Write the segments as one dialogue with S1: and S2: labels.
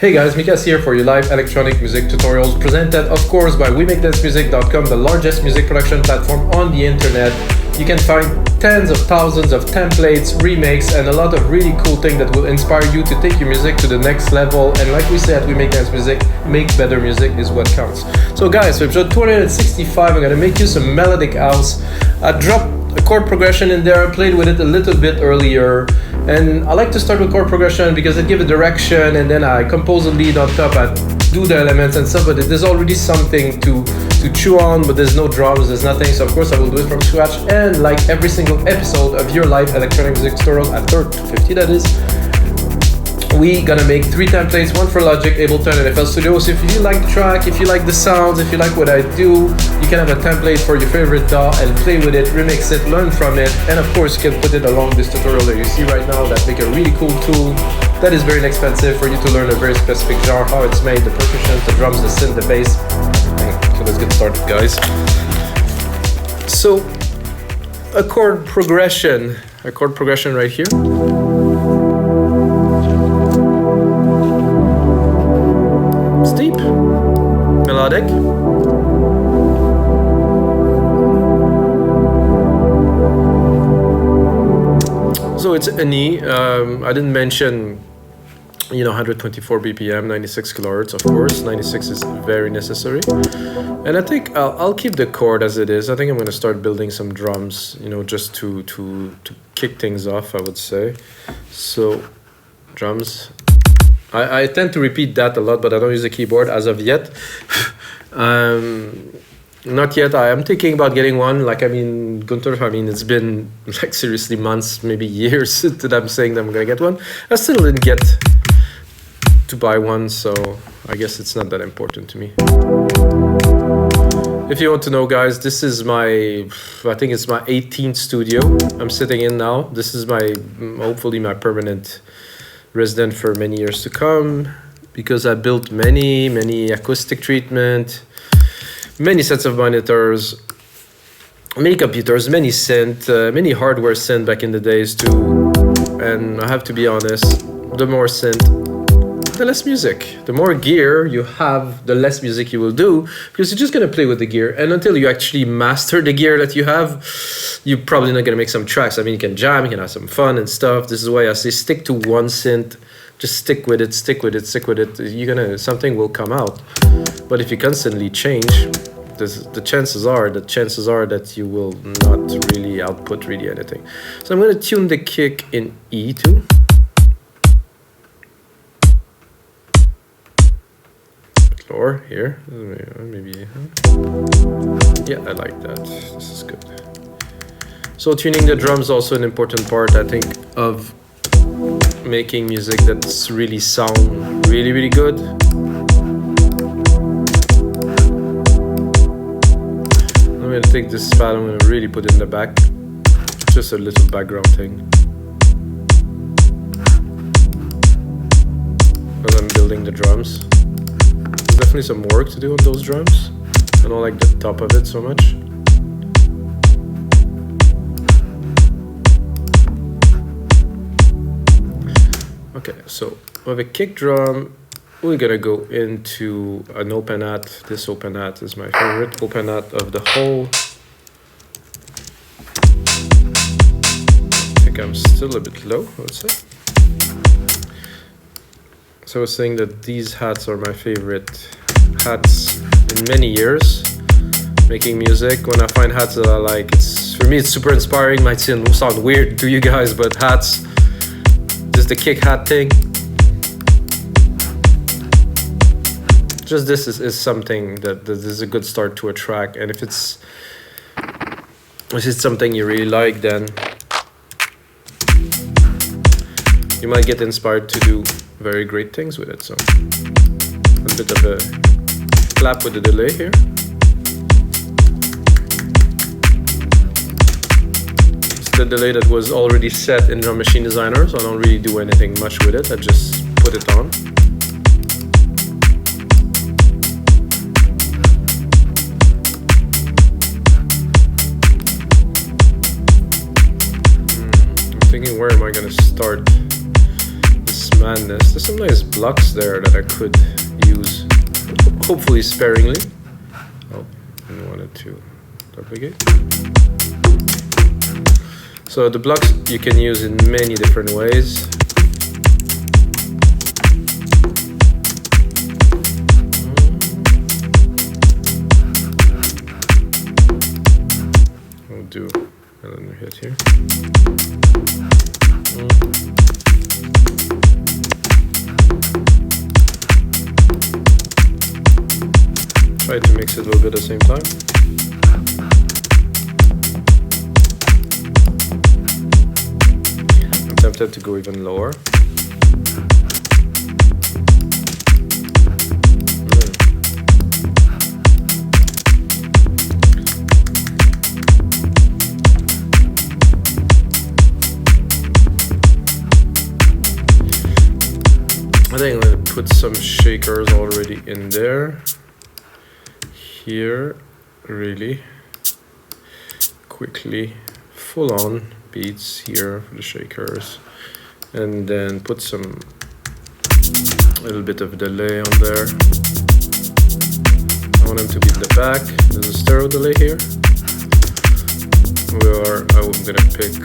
S1: Hey guys, Mikas here for your live electronic music tutorials, presented of course by WeMakeDanceMusic.com, the largest music production platform on the internet. You can find tens of thousands of templates, remakes, and a lot of really cool things that will inspire you to take your music to the next level. And like we say at We Make Dance Music, make better music is what counts. So guys, for episode 265, I'm gonna make you some melodic house. I dropped a chord progression in there, I played with it a little bit earlier. And I like to start with chord progression because it gives a direction, and then I compose a lead on top, I do the elements and stuff, but there's already something to chew on, but there's no drums, there's nothing, so of course I will do it from scratch. And like every single episode of your live electronic music tutorial, at 50 that is, we gonna make 3 templates, one for Logic, Ableton, and FL Studio. So if you like the track, if you like the sounds, if you like what I do, you can have a template for your favorite DAW and play with it, remix it, learn from it, and of course you can put it along this tutorial that you see right now that make a really cool tool that is very inexpensive for you to learn a very specific genre, how it's made, the percussions, the drums, the synth, the bass. So let's get started, guys. So a chord progression right here. Deep, melodic. So it's an E. I didn't mention, 124 BPM, 96 kilohertz, of course. 96 is very necessary. And I think I'll keep the chord as it is. I think I'm going to start building some drums, just to kick things off, I would say. So, drums. I tend to repeat that a lot, but I don't use a keyboard as of yet. Not yet. I am thinking about getting one. Gunther, it's been seriously months, maybe years that I'm saying that I'm going to get one. I still didn't get to buy one, so I guess it's not that important to me. If you want to know, guys, this is I think it's my 18th studio I'm sitting in now. This is hopefully my permanent resident for many years to come, because I built many acoustic treatment, many sets of monitors, many computers, many synth, many hardware synth back in the days too. And I have to be honest, the more synth, the less music. The more gear you have, the less music you will do, because you're just gonna play with the gear. And until you actually master the gear that you have, you're probably not gonna make some tracks. You can jam, you can have some fun and stuff. This is why I say stick to one synth. Just stick with it. Something will come out. But if you constantly change, the chances are that you will not really output anything. So I'm gonna tune the kick in E too. Or here, maybe. Yeah, I like that. This is good. So tuning the drums is also an important part, I think, of making music that's really sound really good. I'm gonna take this pad, I'm gonna really put it in the back. Just a little background thing. As I'm building the drums. Definitely some work to do on those drums. I don't like the top of it so much. Okay, so with a kick drum, we're gonna go into an open hat. This open hat is my favorite open hat of the whole. I think I'm still a bit low, I would say. So I was saying that these hats are my favorite hats in many years making music. When I find hats that I like, for me it's super inspiring. Might sound weird to you guys, but hats, just the kick hat thing, just this is something that is a good start to a track. And if it's something you really like, then you might get inspired to do very great things with it. So a bit of a clap with the delay here. It's the delay that was already set in Drum Machine Designer, so I don't really do anything much with it. I just put it on. I'm thinking, where am I gonna start this madness. There's some nice blocks there that I could use, hopefully sparingly. Oh, I wanted to duplicate. So the blocks you can use in many different ways. We'll do another hit here. Try to mix it a little bit at the same time. I'm tempted to go even lower. I think I'm going to put some shakers already in there. Here, really quickly, full on beats here for the shakers, and then put some a little bit of delay on there. I want them to be in the back. There's a stereo delay here, where I'm gonna pick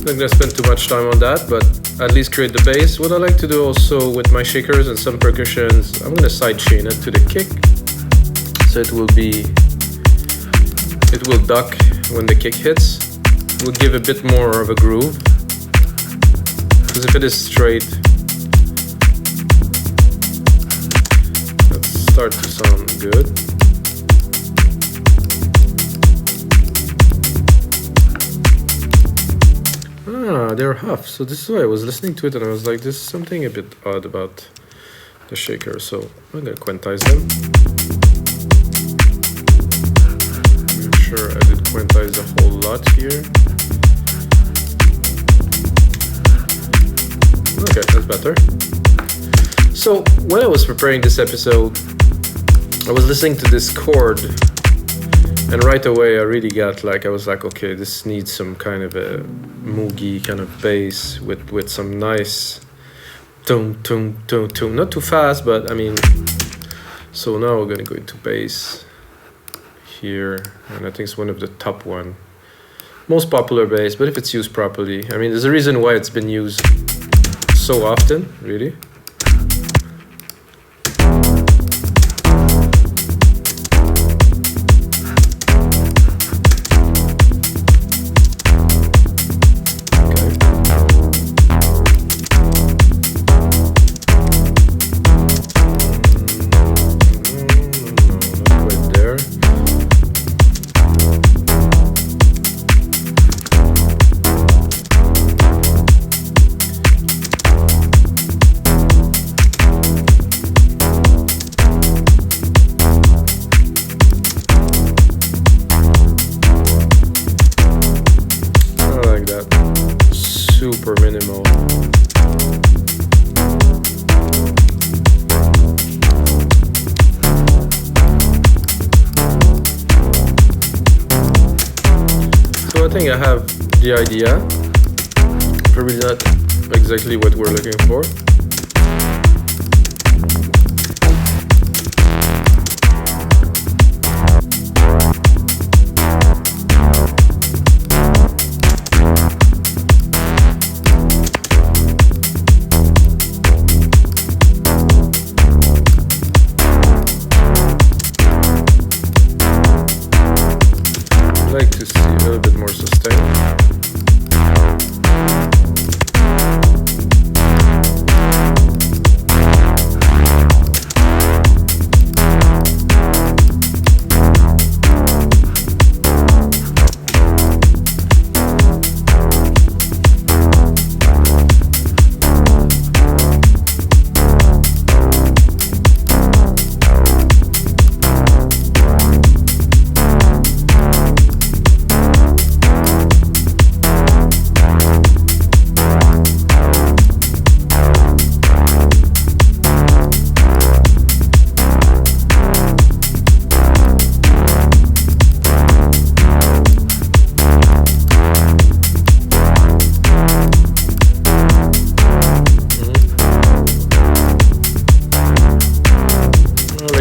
S1: I'm not gonna spend too much time on that, but at least create the bass. What I like to do also with my shakers and some percussions, I'm gonna sidechain it to the kick, so it will duck when the kick hits. It will give a bit more of a groove, because if it is straight, let's start to sound good. Ah, they're huff. So this is why I was listening to it and I was like, there's something a bit odd about the shaker. So I'm gonna quantize them. Make sure I did quantize a whole lot here. Okay, that's better. So when I was preparing this episode, I was listening to this chord, and right away I really got like, I was like, okay, this needs some kind of a Moogie kind of bass with some nice tone, not too fast, but I mean, so now we're gonna go into bass here, and I think it's one of the top one, most popular bass, but if it's used properly, I mean, there's a reason why it's been used so often, really. Super minimal. So I think I have the idea, probably not exactly what we're looking for. Like to see a little bit more sustain.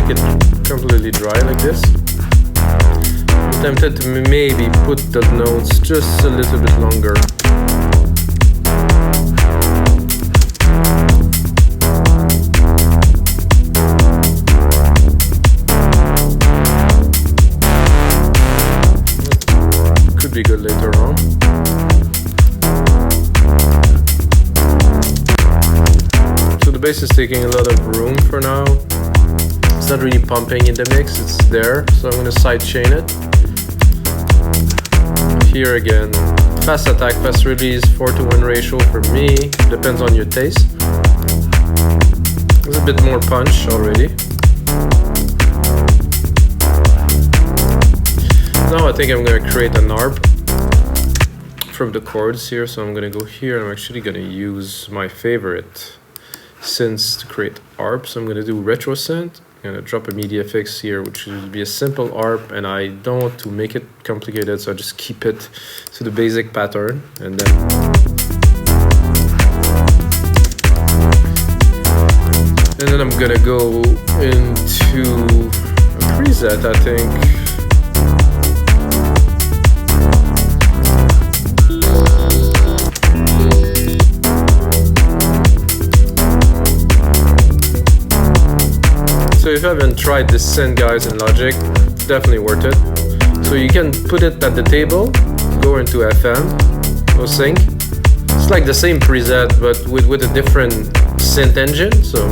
S1: like it completely dry like this. I'm tempted to maybe put the notes just a little bit longer. Could be good later on. So the bass is taking a lot of room for now. It's not really pumping in the mix, it's there, so I'm going to sidechain it. Here again, fast attack, fast release, 4:1 ratio for me, depends on your taste. There's a bit more punch already. Now I think I'm going to create an arp from the chords here, so I'm going to go here and I'm actually going to use my favorite synths to create arp. So I'm going to do Retro Synth. I'm going to drop a MIDI effects here, which will be a simple arp, and I don't want to make it complicated, so I just keep it to the basic pattern. And then I'm going to go into a preset, I think. So if you haven't tried this synth, guys, in Logic, definitely worth it. So you can put it at the table, go into FM, go sync. It's like the same preset, but with a different synth engine. So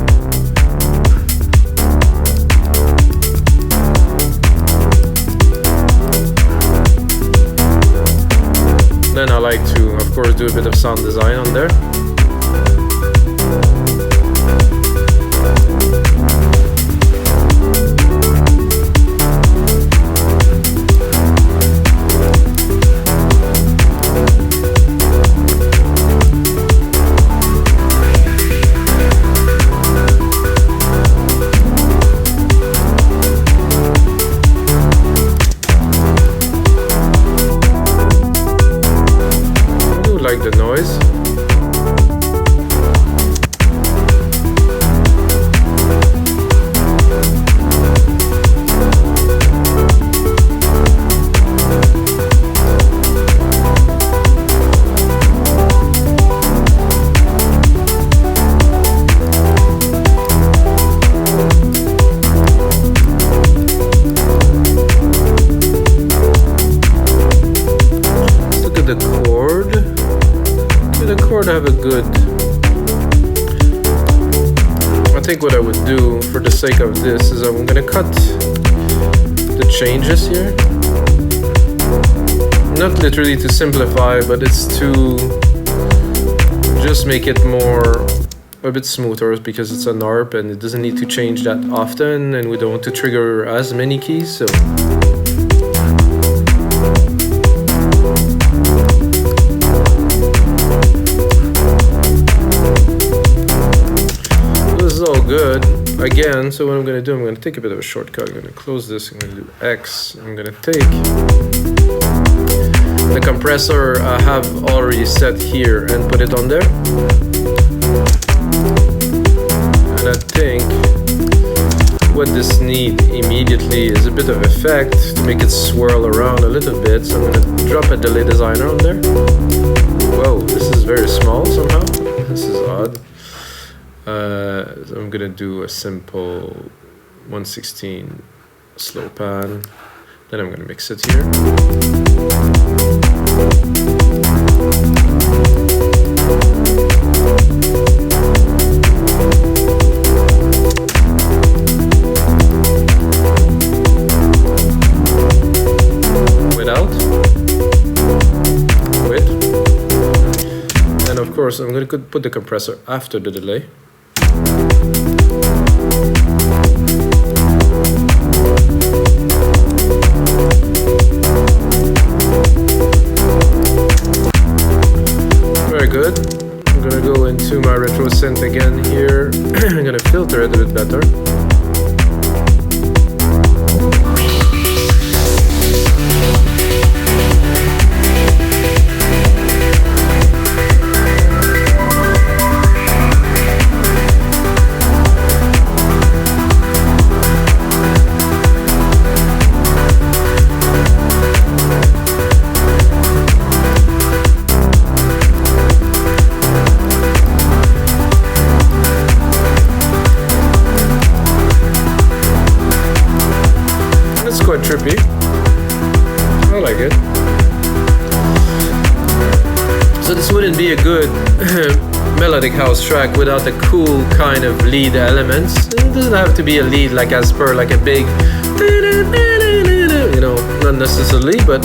S1: then I like to, of course, do a bit of sound design on there. The noise. Let's look at the chord. The chord have a good. I think what I would do for the sake of this is I'm gonna cut the changes here. Not literally to simplify, but it's to just make it a bit smoother, because it's an ARP and it doesn't need to change that often, and we don't want to trigger as many keys. So good again. So what I'm going to do, I'm going to take a bit of a shortcut. I'm going to close this. I'm going to do X. I'm going to take the compressor I have already set here and put it on there. And I think what this needs immediately is a bit of effect to make it swirl around a little bit. So I'm going to drop a delay designer on there. Whoa, this is very small somehow. This is odd. So I'm gonna do a simple 1/16 slow pan. Then I'm gonna mix it here. With. And of course, I'm gonna put the compressor after the delay. Good. I'm gonna go into my Retro Synth again here. I'm gonna filter it a bit better. quite trippy. I like it. So this wouldn't be a good melodic house track without the cool kind of lead elements. It doesn't have to be a lead like as per like a big, you know, not necessarily, but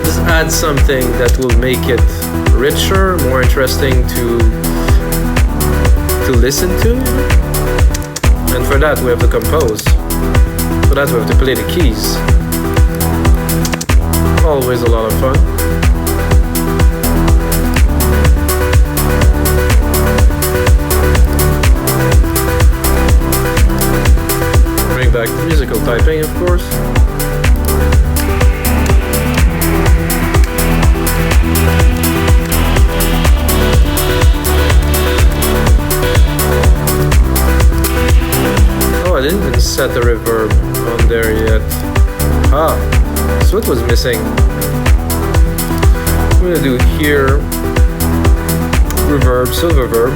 S1: just add something that will make it richer, more interesting to listen to. And for that we have to compose. For that we have to play the keys. Always a lot of fun. Bring back the musical typing, of course. I didn't even set the reverb on there yet. That's what was missing. I'm gonna do here reverb, SilverVerb.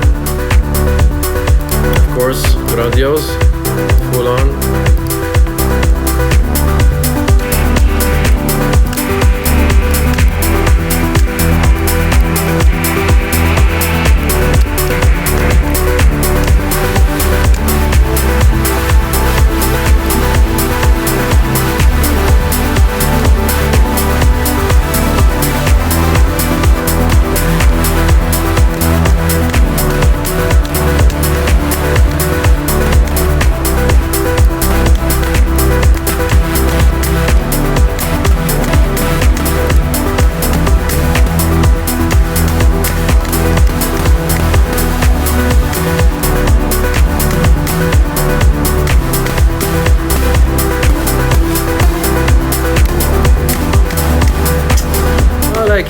S1: Of course, Grandiose, full on.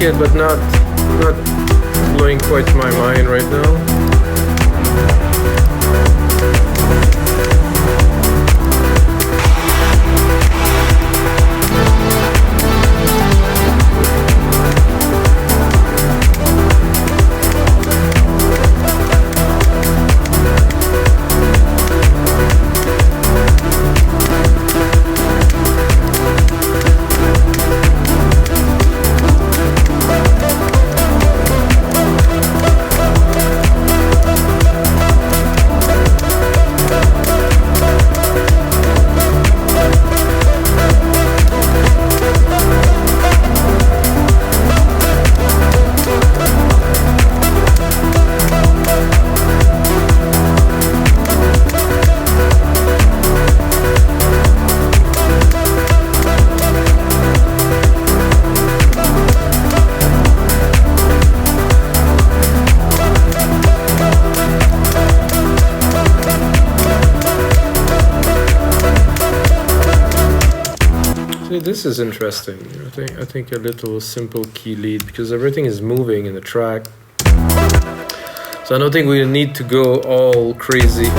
S1: It, but not blowing quite my mind right now. This is interesting. I think a little simple key lead because everything is moving in the track. So I don't think we need to go all crazy.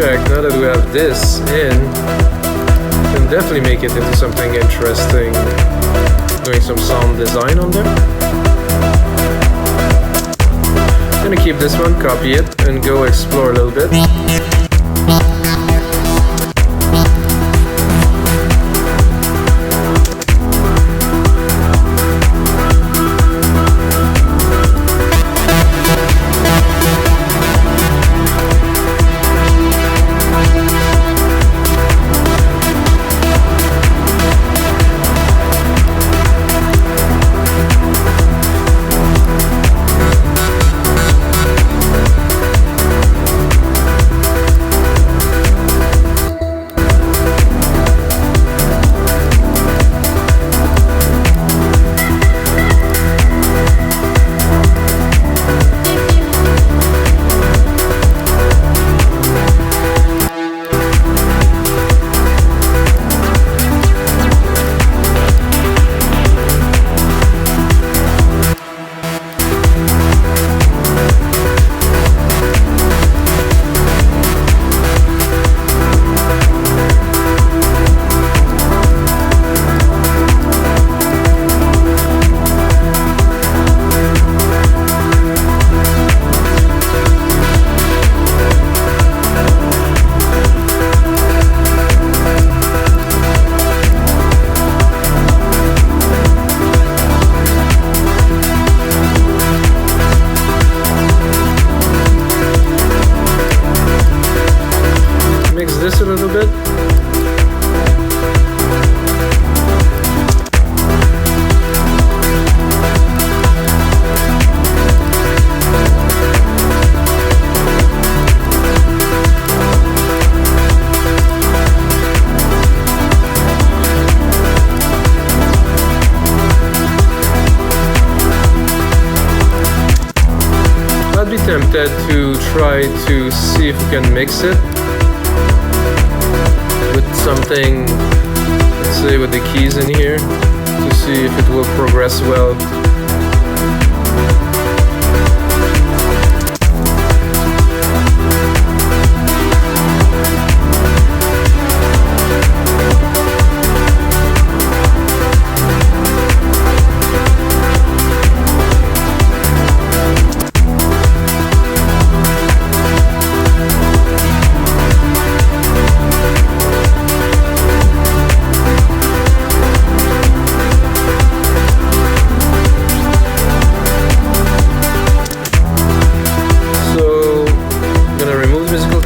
S1: Check, now that we have this in, we can definitely make it into something interesting, doing some sound design on there. I'm gonna keep this one, copy it, and go explore a little bit. be tempted to try to see if we can mix it with something, let's say with the keys in here, to see if it will progress well.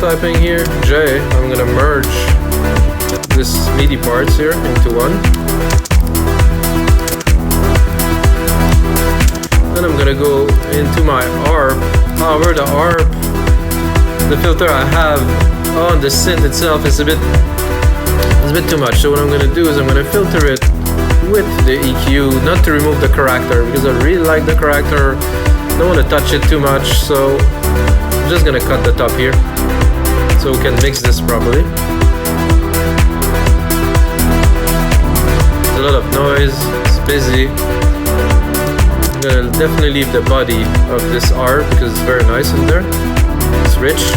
S1: Typing here, J, I'm gonna merge this MIDI parts here into one. Then I'm gonna go into my ARP. However, the ARP, the filter I have on the synth itself is a bit too much. So what I'm gonna do is I'm gonna filter it with the EQ, not to remove the character, because I really like the character. Don't want to touch it too much, so I'm just gonna cut the top here, so we can mix this properly. There's a lot of noise, it's busy. I'm gonna definitely leave the body of this art because it's very nice in there. It's rich.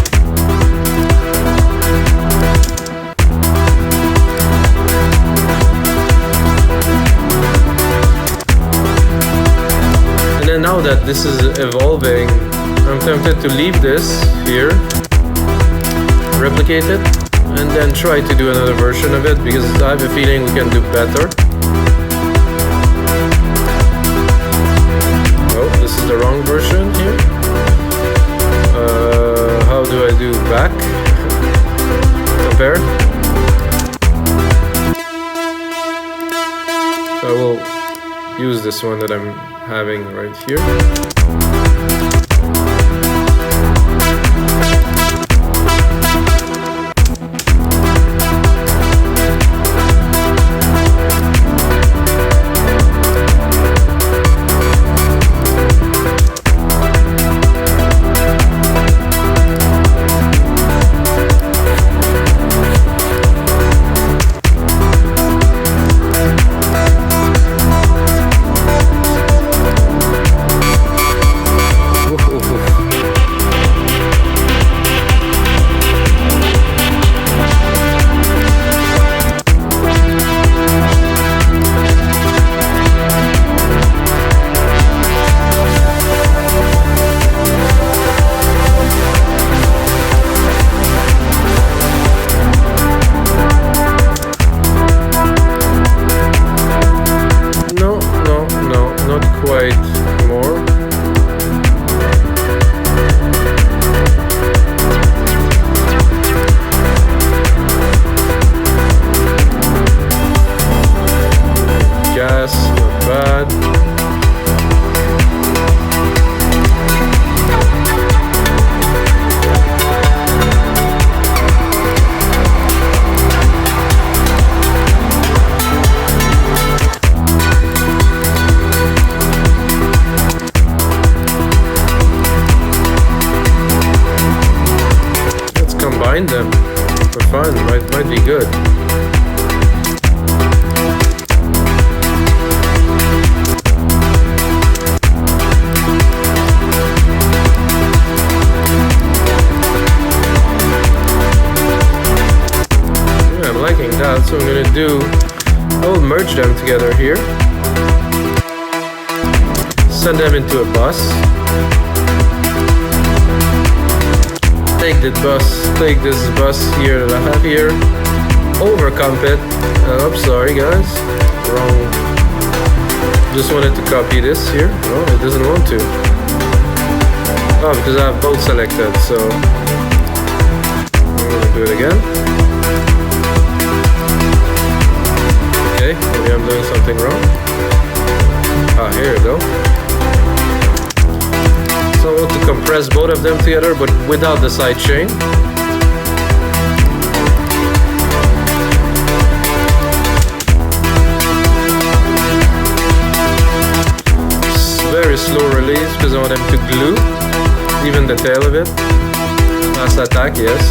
S1: And then now that this is evolving, I'm tempted to leave this here, replicate it, and then try to do another version of it, because I have a feeling we can do better. Oh, this is the wrong version here. How do I do back? Compare. So I will use this one that I'm having right here. Them for fun, might be good. Yeah, I'm liking that, so I'm gonna do, I will merge them together here, send them into a bus. Take this bus here that I have here, overcomp it. Oops, sorry guys, wrong. Just wanted to copy this here. No, it doesn't want to. Oh, because I have both selected, so I'm gonna do it again. Okay, maybe I'm doing something wrong. Ah, here we go. So I want to compress both of them together, but without the sidechain. Very slow release because I want them to glue. even the tail of it. Last attack, yes.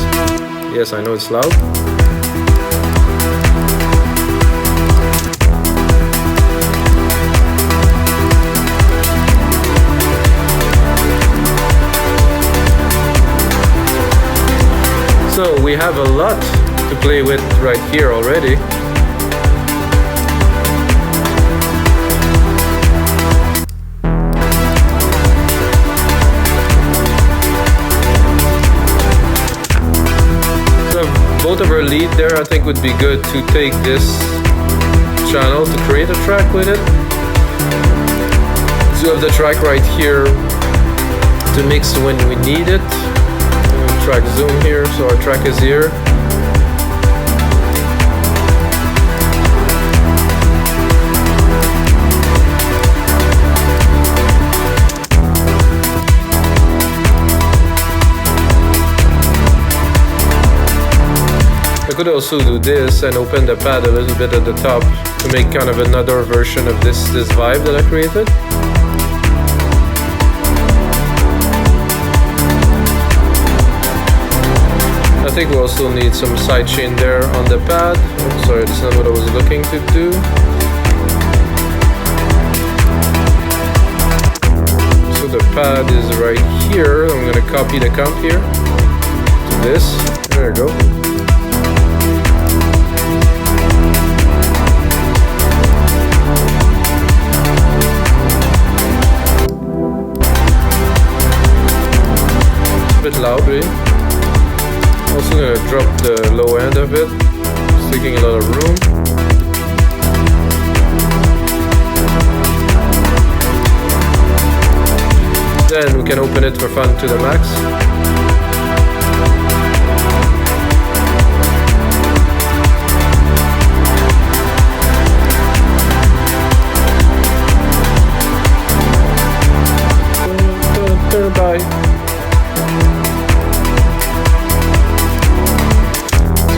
S1: Yes, I know it's loud. So we have a lot to play with right here already. Both of our lead there, I think would be good to take this channel to create a track with it. So you have the track right here to mix when we need it. Track zoom here, so our track is here. I could also do this and open the pad a little bit at the top to make kind of another version of this vibe that I created. I think we also need some sidechain there on the pad. Oh, sorry, that's not what I was looking to do. So the pad is right here. I'm gonna copy the comp here to this. There we go. Bit loud, really. Also gonna drop the low end of it. It's taking a lot of room. Then we can open it for fun to the max. Bye.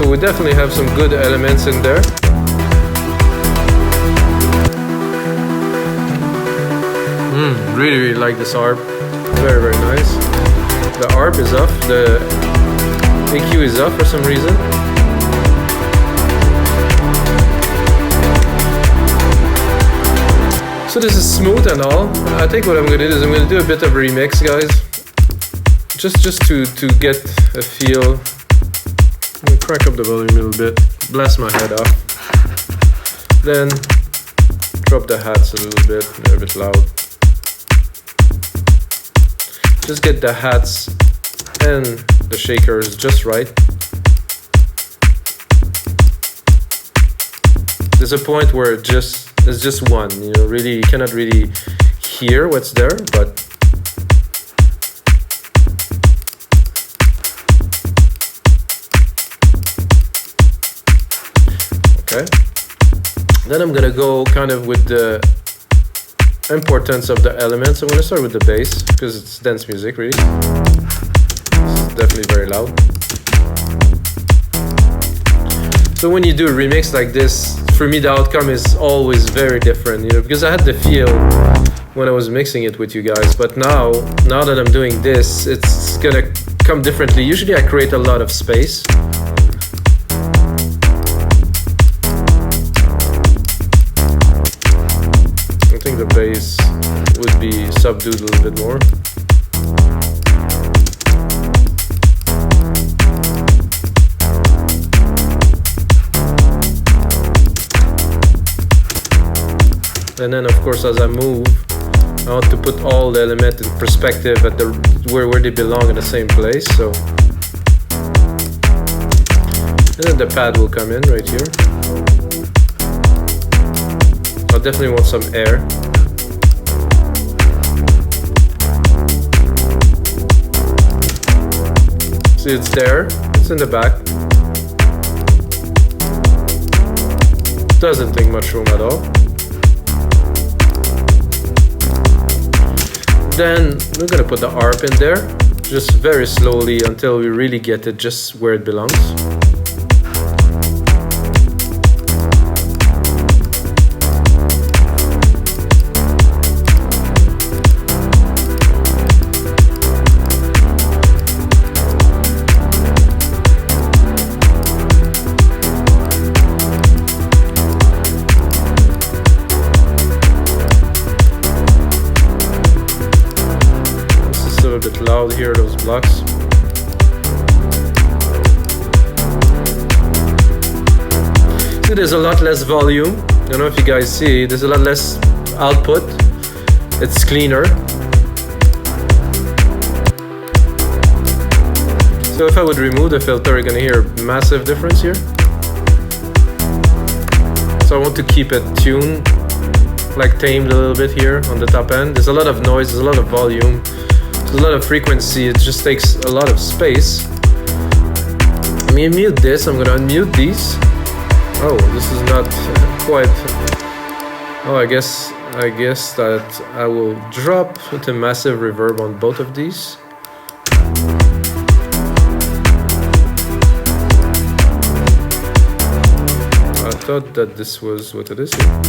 S1: We definitely have some good elements in there. Really like this ARP. Very, very nice. The ARP is off. The EQ is off for some reason. So this is smooth and all. I think what I'm going to do is I'm going to do a bit of remix, guys. Just to get a feel. I'm going to crank up the volume a little bit, blast my head off, then drop the hats a little bit, they're a bit loud. Just get the hats and the shakers just right. There's a point where it's just one, you know, really, you cannot really hear what's there, but okay. Then I'm gonna go kind of with the importance of the elements. I'm gonna start with the bass because it's dance music, really. It's definitely very loud. So when you do a remix like this, for me the outcome is always very different, you know, because I had the feel when I was mixing it with you guys, but now that I'm doing this, it's gonna come differently. Usually I create a lot of space. I think the bass would be subdued a little bit more. And then of course as I move, I want to put all the elements in perspective at where they belong in the same place. So, and then the pad will come in right here. I definitely want some air. See, it's there, it's in the back. Doesn't take much room at all. Then we're gonna put the ARP in there, just very slowly until we really get it just where it belongs. bit loud here, those blocks. See, there's a lot less volume. I don't know if you guys see, there's a lot less output. It's cleaner. So if I would remove the filter, you're gonna hear a massive difference here. So I want to keep it tuned, like tamed a little bit here on the top end. There's a lot of noise, there's a lot of volume, there's a lot of frequency, it just takes a lot of space. Let me mute this, I'm gonna unmute these. Oh, this is not quite... Oh, I guess that I will drop the massive reverb on both of these. I thought that this was what it is here.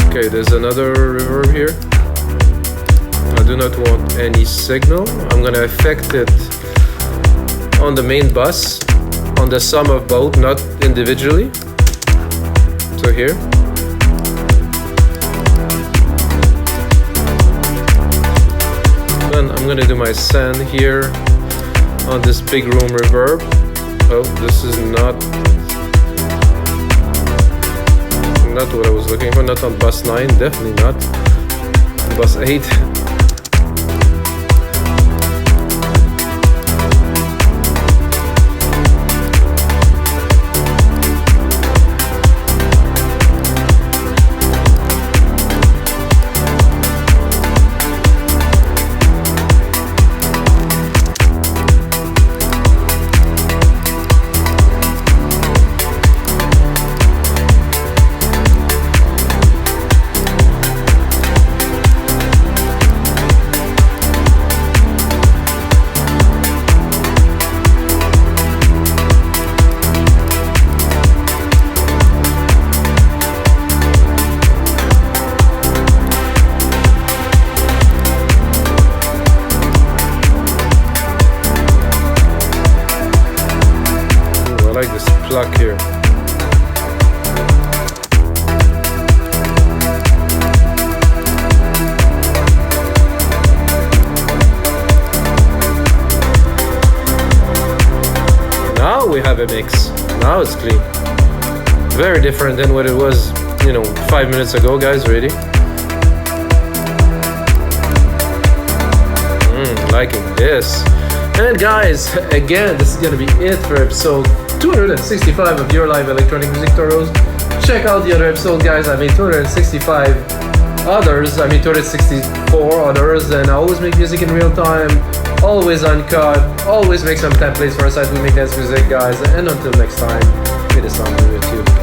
S1: Okay, there's another reverb here. I do not want any signal. I'm gonna affect it on the main bus, on the sum of both, not individually. So here. Then I'm gonna do my send here on this big room reverb. Oh, this is not what I was looking for. Not on bus 9, definitely not. Bus 8. Pluck here. Now we have a mix. Now it's clean. Very different than what it was, 5 minutes ago, guys. Ready? Liking this. And guys, again, this is gonna be it for episode 265 of Your Live Electronic Music Tutorials. Check out the other episodes, guys. I made 265 others. I made 264 others, and I always make music in real time, always uncut, always make some templates for a site we make dance music, guys. And until next time, may the sound be with you.